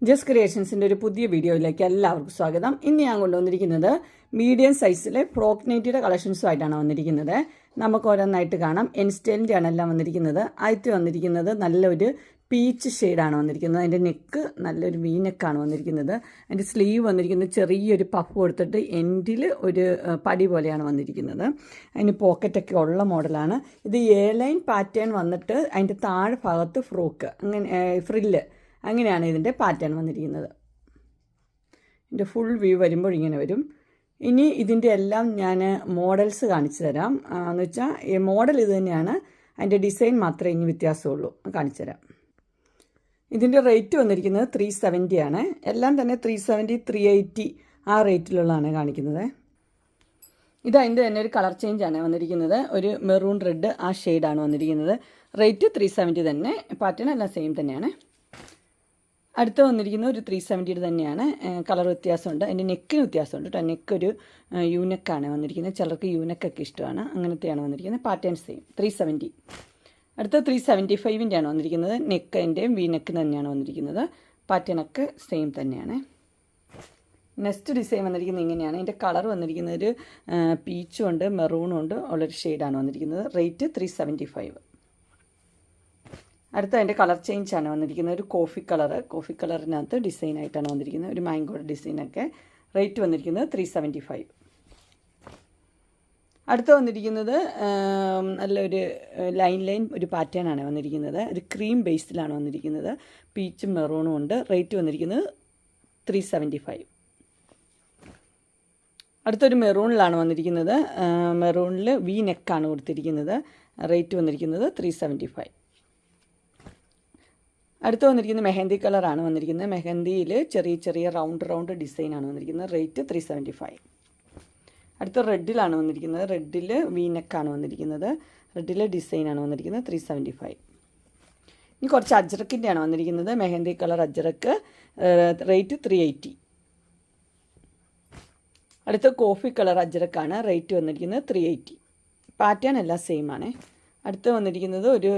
Just ക്രിയേഷൻസിൻ്റെ ഒരു പുതിയ വീഡിയോയിലേക്ക് എല്ലാവർക്കും സ്വാഗതം. ഇന്ന് ഞാൻ കൊണ്ടുവന്നിരിക്കുന്നത് മീഡിയം സൈസിലെ ഫ്രോക്ക് നൈറ്റിയുടെ കളക്ഷൻസുമായിട്ടാണ് വന്നിരിക്കുന്നത്. നമുക്ക് ഓരോന്നായിട്ട് കാണാം. എൻസ്റ്റൈലിൻ്റെ ആണ് എല്ലാം വന്നിരിക്കുന്നത്. ആദ്യത്തെ വന്നിരിക്കുന്നത് നല്ലൊരു പീച്ച് ഷെയ്ഡാണ് വന്നിരിക്കുന്നത്. അതിൻ്റെ നെക്ക് നല്ലൊരു വി നെക്കാണ് വന്നിരിക്കുന്നത്. അതിൻ്റെ സ്ലീവ് വന്നിരിക്കുന്നത് ചെറിയൊരു പഫ് കൊടുത്തിട്ട് എൻഡിൽ ഒരു പടി പോലെയാണ് വന്നിരിക്കുന്നത്. അതിന് പോക്കറ്റൊക്കെ ഉള്ള മോഡലാണ്. ഇത് എ ലൈൻ പാറ്റേൺ വന്നിട്ട് അതിൻ്റെ താഴെ ഭാഗത്ത് ഫ്രോക്ക് അങ്ങനെ ഫ്രില്ല് അങ്ങനെയാണ് ഇതിൻ്റെ പാറ്റേൺ വന്നിരിക്കുന്നത്. ഇതിൻ്റെ ഫുൾ വ്യൂ വരുമ്പോൾ ഇങ്ങനെ വരും. ഇനി ഇതിൻ്റെ എല്ലാം ഞാൻ മോഡൽസ് കാണിച്ചു തരാം. എന്ന് വെച്ചാൽ ഈ മോഡൽ ഇത് തന്നെയാണ്, അതിൻ്റെ ഡിസൈൻ മാത്രമേ ഇനി വ്യത്യാസമുള്ളൂ. കാണിച്ചു തരാം. ഇതിൻ്റെ റേറ്റ് വന്നിരിക്കുന്നത് 370 ആണ്. എല്ലാം തന്നെ 370, 380 ആ റേറ്റിലുള്ളതാണ് കാണിക്കുന്നത്. ഇത് അതിൻ്റെ തന്നെ ഒരു കളർ ചേഞ്ചാണ് വന്നിരിക്കുന്നത്. ഒരു മെറൂൺ റെഡ് ആ ഷെയ്ഡാണ് വന്നിരിക്കുന്നത്. റേറ്റ് 370 തന്നെ. പാറ്റേൺ എല്ലാം സെയിം തന്നെയാണ്. അടുത്ത് വന്നിരിക്കുന്നത് ഒരു 370 തന്നെയാണ്. കളർ വ്യത്യാസമുണ്ട്. അതിൻ്റെ നെക്കിന് വ്യത്യാസമുണ്ട് കേട്ടോ. നെക്കൊരു യൂനെക്കാണ് വന്നിരിക്കുന്നത്. ചിലർക്ക് യൂനെക്കൊക്കെ ഇഷ്ടമാണ്. അങ്ങനത്തെയാണ് വന്നിരിക്കുന്നത്. Pattern same 370. അടുത്ത 375 ആണ് വന്നിരിക്കുന്നത്. നെക്കിൻ്റെയും വി നെക്ക് തന്നെയാണ് വന്നിരിക്കുന്നത്. പാറ്റേണൊക്കെ സെയിം തന്നെയാണ്. നെക്സ്റ്റ് ഡിസൈൻ വന്നിരിക്കുന്നത് ഇങ്ങനെയാണ്. ഇതിൻ്റെ കളർ വന്നിരിക്കുന്നത് ഒരു പീച്ചും ഉണ്ട് മെറൂണും ഉണ്ട് ഉള്ളൊരു ഷെയ്ഡാണ് വന്നിരിക്കുന്നത്. റേറ്റ് 375. അടുത്ത അതിൻ്റെ കളർ ചേഞ്ചാണ് വന്നിരിക്കുന്നത്. ഒരു കോഫി കളറിനകത്ത് ഡിസൈനായിട്ടാണ് വന്നിരിക്കുന്നത്. ഒരു മാംഗോ ഡിസൈനൊക്കെ. റേറ്റ് വന്നിരിക്കുന്നത് 375. അടുത്ത വന്നിരിക്കുന്നത് നല്ലൊരു ലൈൻ ഒരു പാറ്റേൺ ആണ് വന്നിരിക്കുന്നത്. ഒരു ക്രീം ബേസിലാണ് വന്നിരിക്കുന്നത്. പീച്ചും മെറൂണും ഉണ്ട്. റേറ്റ് വന്നിരിക്കുന്നത് 375. അടുത്തൊരു മെറൂണിലാണ് വന്നിരിക്കുന്നത്. മെറൂണിൽ വി നെക്കാണ് കൊടുത്തിരിക്കുന്നത്. റേറ്റ് വന്നിരിക്കുന്നത് 375. അടുത്ത് വന്നിരിക്കുന്നത് മെഹന്തി കളറാണ് വന്നിരിക്കുന്നത്. മെഹന്തിയിൽ ചെറിയ റൗണ്ട് ഡിസൈനാണ് വന്നിരിക്കുന്നത്. റേറ്റ് 375. അടുത്ത റെഡിലാണ് വന്നിരിക്കുന്നത്. റെഡിൽ വി നെക്കാണ് വന്നിരിക്കുന്നത്. റെഡിലെ ഡിസൈനാണ് വന്നിരിക്കുന്നത്. 375. ഇനി കുറച്ച് അജ്രക്കിൻ്റെയാണ് വന്നിരിക്കുന്നത്. മെഹന്തി കളർ അജ്രക്ക്. റേറ്റ് 380. അടുത്ത കോഫി കളർ അജ്രക്കാണ്. റേറ്റ് വന്നിരിക്കുന്നത് 380. പാറ്റേൺ എല്ലാം സെയിം ആണ്. അടുത്ത് വന്നിരിക്കുന്നത് ഒരു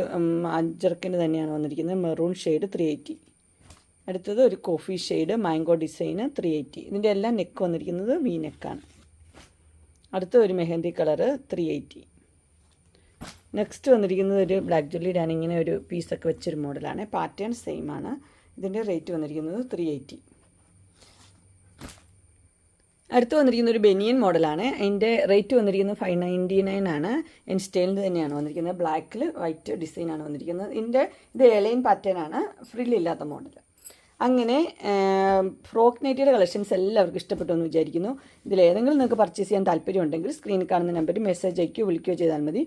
അജ്രക്കിന് തന്നെയാണ് വന്നിരിക്കുന്നത്. Maroon shade 380. അടുത്തത് ഒരു കോഫി ഷെയ്ഡ് മാംഗോ ഡിസൈന് 380. ഇതിൻ്റെ എല്ലാം നെക്ക് വന്നിരിക്കുന്നത് വി നെക്കാണ്. അടുത്ത ഒരു മെഹന്തി കളറ് 380. നെക്സ്റ്റ് വന്നിരിക്കുന്നത് ഒരു ബ്ലാക്ക് ജെല്ലിയുടെ ഇങ്ങനെ ഒരു പീസൊക്കെ വെച്ചൊരു മോഡലാണ്. പാറ്റേൺ സെയിം ആണ്. ഇതിൻ്റെ റേറ്റ് വന്നിരിക്കുന്നത് 380. അടുത്ത് വന്നിരിക്കുന്ന ഒരു ബനിയൻ മോഡലാണ്. അതിൻ്റെ റേറ്റ് വന്നിരിക്കുന്നത് 599 ആണ്. എൻസ്റ്റൈലിൻ്റെ തന്നെയാണ് വന്നിരിക്കുന്നത്. ബ്ലാക്കിൽ വൈറ്റ് ഡിസൈനാണ് വന്നിരിക്കുന്നത്. ഇത് എലൈൻ പാറ്റേൺ ആണ്. ഫ്രില്ലില്ലാത്ത മോഡൽ. അങ്ങനെ ഫ്രോക്ക് നൈറ്റിയുടെ കളക്ഷൻസ് എല്ലാവർക്കും ഇഷ്ടപ്പെട്ടു എന്ന് വിചാരിക്കുന്നു. ഇതിലേതെങ്കിലും നിങ്ങൾക്ക് പർച്ചേസ് ചെയ്യാൻ താല്പര്യമുണ്ടെങ്കിൽ സ്ക്രീനിൽ കാണുന്ന നമ്പറിൽ മെസ്സേജ് അയക്കുകയോ വിളിക്കുകയോ ചെയ്താൽ മതി.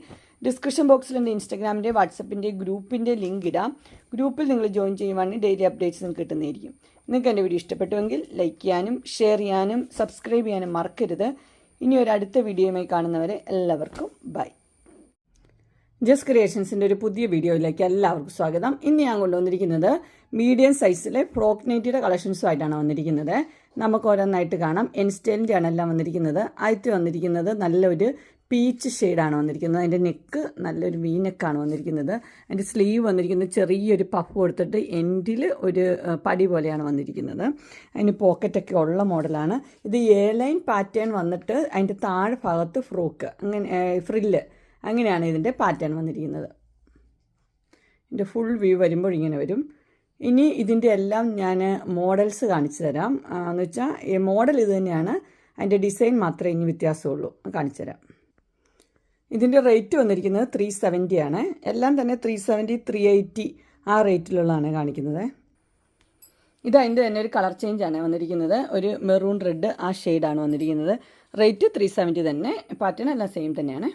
ഡിസ്ക്രിപ്ഷൻ ബോക്സിൽ എൻ്റെ ഇൻസ്റ്റാഗ്രാമിൻ്റെ വാട്സപ്പിൻ്റെ ഗ്രൂപ്പിൻ്റെ ലിങ്ക് ഇടാം. ഗ്രൂപ്പിൽ നിങ്ങൾ ജോയിൻ ചെയ്യുവാണെങ്കിൽ ഡെയിലി അപ്ഡേറ്റ്സ് നിങ്ങൾക്ക് കിട്ടുന്നതായിരിക്കും. നിങ്ങൾക്ക് എൻ്റെ വീഡിയോ ഇഷ്ടപ്പെട്ടുവെങ്കിൽ ലൈക്ക് ചെയ്യാനും ഷെയർ ചെയ്യാനും സബ്സ്ക്രൈബ് ചെയ്യാനും മറക്കരുത്. ഇനി ഒരു അടുത്ത വീഡിയോയുമായി കാണുന്നവരെ എല്ലാവർക്കും ബൈ. ജസ്റ്റ് ക്രിയേഷൻസിൻ്റെ ഒരു പുതിയ വീഡിയോയിലേക്ക് എല്ലാവർക്കും സ്വാഗതം. ഇന്ന് ഞാൻ കൊണ്ടുവന്നിരിക്കുന്നത് മീഡിയം സൈസിലെ ഫ്രോക്ക് നൈറ്റിയുടെ കളക്ഷൻസുമായിട്ടാണ് വന്നിരിക്കുന്നത്. നമുക്ക് ഓരോന്നായിട്ട് കാണാം. എൻസ്റ്റൈലിൻ്റെ ആണ് എല്ലാം വന്നിരിക്കുന്നത്. ആദ്യത്തെ വന്നിരിക്കുന്നത് നല്ലൊരു പീച്ച് ഷെയ്ഡാണ് വന്നിരിക്കുന്നത്. അതിൻ്റെ നെക്ക് നല്ലൊരു വി നെക്കാണ് വന്നിരിക്കുന്നത്. അതിൻ്റെ സ്ലീവ് വന്നിരിക്കുന്നത് ചെറിയൊരു പഫ് കൊടുത്തിട്ട് എൻഡിൽ ഒരു പടി പോലെയാണ് വന്നിരിക്കുന്നത്. അതിന് പോക്കറ്റൊക്കെ ഉള്ള മോഡലാണ്. ഇത് എ ലൈൻ പാറ്റേൺ വന്നിട്ട് അതിൻ്റെ താഴെ ഭാഗത്ത് ഫ്രോക്ക് അങ്ങനെ ഫ്രില്ല് അങ്ങനെയാണ് ഇതിൻ്റെ പാറ്റേൺ വന്നിരിക്കുന്നത്. ഇതിൻ്റെ ഫുൾ വ്യൂ വരുമ്പോൾ ഇങ്ങനെ വരും. ഇനി ഇതിൻ്റെ എല്ലാം ഞാൻ മോഡൽസ് കാണിച്ചു തരാം. എന്ന് വെച്ചാൽ ഈ മോഡൽ ഇത് തന്നെയാണ്, അതിൻ്റെ ഡിസൈൻ മാത്രമേ ഇനി വ്യത്യാസമുള്ളൂ. കാണിച്ചു തരാം. ഇതിൻ്റെ റേറ്റ് വന്നിരിക്കുന്നത് 370 ആണ്. എല്ലാം തന്നെ 370, 380 ആ റേറ്റിലുള്ളതാണ് കാണിക്കുന്നത്. ഇത് അതിൻ്റെ തന്നെ ഒരു കളർ ചേഞ്ചാണ് വന്നിരിക്കുന്നത്. ഒരു മെറൂൺ റെഡ് ആ ഷെയ്ഡാണ് വന്നിരിക്കുന്നത്. റേറ്റ് 370 തന്നെ. പാറ്റേൺ എല്ലാം സെയിം തന്നെയാണ്.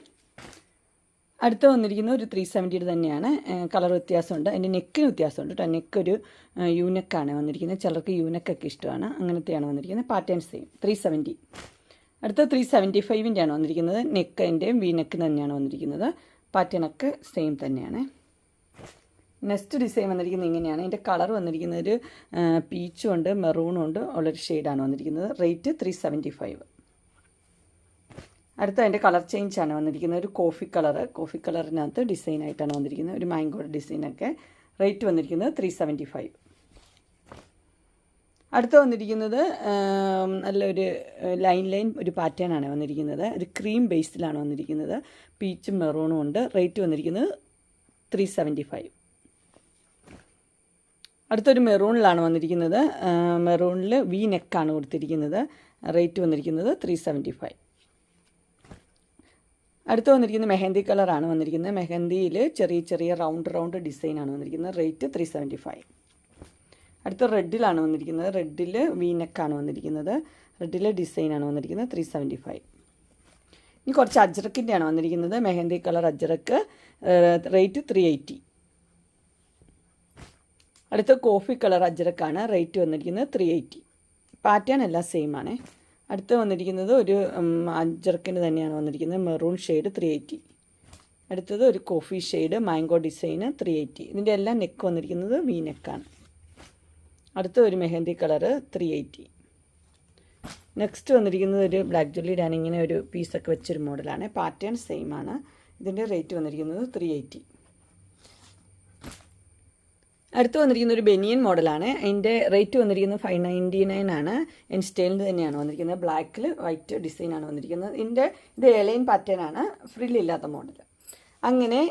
അടുത്ത് വന്നിരിക്കുന്നത് ഒരു 370 തന്നെയാണ്. കളർ വ്യത്യാസമുണ്ട്. അതിൻ്റെ നെക്കിന് വ്യത്യാസമുണ്ട് കേട്ടോ. നെക്കൊരു യൂനെക്കാണ് വന്നിരിക്കുന്നത്. ചിലർക്ക് യൂനെക്കൊക്കെ ഇഷ്ടമാണ്. അങ്ങനത്തെയാണ് വന്നിരിക്കുന്നത്. Pattern same 370. അടുത്ത 375 ആണ് വന്നിരിക്കുന്നത്. നെക്കിൻ്റെയും വി നെക്ക് തന്നെയാണ് വന്നിരിക്കുന്നത്. പാറ്റേണൊക്കെ സെയിം തന്നെയാണ്. നെക്സ്റ്റ് ഡിസൈൻ വന്നിരിക്കുന്നത് ഇങ്ങനെയാണ്. ഇതിൻ്റെ കളർ വന്നിരിക്കുന്നത് ഒരു പീച്ചും ഉണ്ട് മെറൂണും ഉണ്ട് ഉള്ളൊരു ഷെയ്ഡാണ് വന്നിരിക്കുന്നത്. റേറ്റ് 375. അടുത്ത അതിൻ്റെ കളർ ചേഞ്ചാണ് വന്നിരിക്കുന്നത്. ഒരു കോഫി കളറിനകത്ത് ഡിസൈനായിട്ടാണ് വന്നിരിക്കുന്നത്. ഒരു മാംഗോ ഡിസൈനൊക്കെ. റേറ്റ് വന്നിരിക്കുന്നത് 375. അടുത്ത വന്നിരിക്കുന്നത് നല്ലൊരു ലൈൻ ഒരു പാറ്റേൺ ആണ് വന്നിരിക്കുന്നത്. ഒരു ക്രീം ബേസിലാണ് വന്നിരിക്കുന്നത്. പീച്ചും മെറൂണും ഉണ്ട്. റേറ്റ് വന്നിരിക്കുന്നത് 375. അടുത്തൊരു മെറൂണിലാണ് വന്നിരിക്കുന്നത്. മെറൂണിൽ വി നെക്കാണ് കൊടുത്തിരിക്കുന്നത്. റേറ്റ് വന്നിരിക്കുന്നത് 375. അടുത്ത് വന്നിരിക്കുന്നത് മെഹന്തി കളറാണ് വന്നിരിക്കുന്നത്. മെഹന്തിയിൽ ചെറിയ റൗണ്ട് ഡിസൈനാണ് വന്നിരിക്കുന്നത്. റേറ്റ് 375. അടുത്ത റെഡിലാണ് വന്നിരിക്കുന്നത്. റെഡിൽ വി നെക്കാണ് വന്നിരിക്കുന്നത്. റെഡിൽ ഡിസൈനാണ് വന്നിരിക്കുന്നത്. 375. ഇനി കുറച്ച് അജ്രക്കിൻ്റെയാണ് വന്നിരിക്കുന്നത്. മെഹന്തി കളർ അജ്രക്ക്. റേറ്റ് 380. അടുത്ത കോഫി കളർ അജ്രക്കാണ്. റേറ്റ് വന്നിരിക്കുന്നത് 380. പാറ്റേൺ എല്ലാം സെയിം ആണ്. അടുത്ത് വന്നിരിക്കുന്നത് ഒരു അജ്രക്കിന് തന്നെയാണ് വന്നിരിക്കുന്നത്. Maroon shade 380. അടുത്തത് ഒരു കോഫി ഷെയ്ഡ് മാംഗോ ഡിസൈന് 380. ഇതിൻ്റെ എല്ലാം നെക്ക് വന്നിരിക്കുന്നത് വി നെക്കാണ്. അടുത്ത ഒരു മെഹന്തി കളറ് 380. നെക്സ്റ്റ് വന്നിരിക്കുന്നത് ഒരു ബ്ലാക്ക് ജുവല്ലിയുടെ ഇങ്ങനെ ഒരു പീസൊക്കെ വെച്ചൊരു മോഡലാണ്. പാറ്റേൺ സെയിം ആണ്. ഇതിൻ്റെ റേറ്റ് വന്നിരിക്കുന്നത് 380. അടുത്ത് വന്നിരിക്കുന്ന ഒരു ബനിയൻ മോഡലാണ്. അതിൻ്റെ റേറ്റ് വന്നിരിക്കുന്നത് 599 ആണ്. എൻ സ്റ്റൈലിൽ തന്നെയാണ് വന്നിരിക്കുന്നത്. ബ്ലാക്കിൽ വൈറ്റ് ഡിസൈനാണ് വന്നിരിക്കുന്നത്. ഇത് എലൈൻ പാറ്റേൺ ആണ്. ഫ്രില്ലില്ലാത്ത മോഡൽ. അങ്ങനെ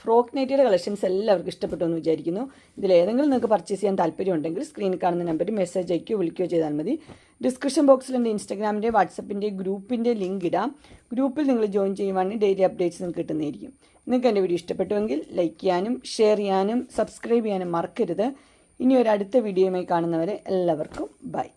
ഫ്രോക്ക് നൈറ്റിയുടെ കളക്ഷൻസ് എല്ലാവർക്കും ഇഷ്ടപ്പെട്ടു എന്ന് വിചാരിക്കുന്നു. ഇതിലേതെങ്കിലും നിങ്ങൾക്ക് പർച്ചേസ് ചെയ്യാൻ താല്പര്യമുണ്ടെങ്കിൽ സ്ക്രീനിൽ കാണുന്ന നമ്പറിൽ മെസ്സേജ് അയക്കുകയോ വിളിക്കുകയോ ചെയ്താൽ മതി. ഡിസ്ക്രിപ്ഷൻ ബോക്സിൽ എൻ്റെ ഇൻസ്റ്റാഗ്രാമിൻ്റെ വാട്സപ്പിൻ്റെ ഗ്രൂപ്പിൻ്റെ ലിങ്ക് ഇടാം. ഗ്രൂപ്പിൽ നിങ്ങൾ ജോയിൻ ചെയ്യുവാണെങ്കിൽ ഡെയിലി അപ്ഡേറ്റ്സ് നിങ്ങൾക്ക് കിട്ടുന്നതായിരിക്കും. നിങ്ങൾക്ക് എൻ്റെ വീഡിയോ ഇഷ്ടപ്പെട്ടുവെങ്കിൽ ലൈക്ക് ചെയ്യാനും ഷെയർ ചെയ്യാനും സബ്സ്ക്രൈബ് ചെയ്യാനും മറക്കരുത്. ഇനി ഒരു അടുത്ത വീഡിയോയുമായി കാണുന്നവരെ എല്ലാവർക്കും ബൈ.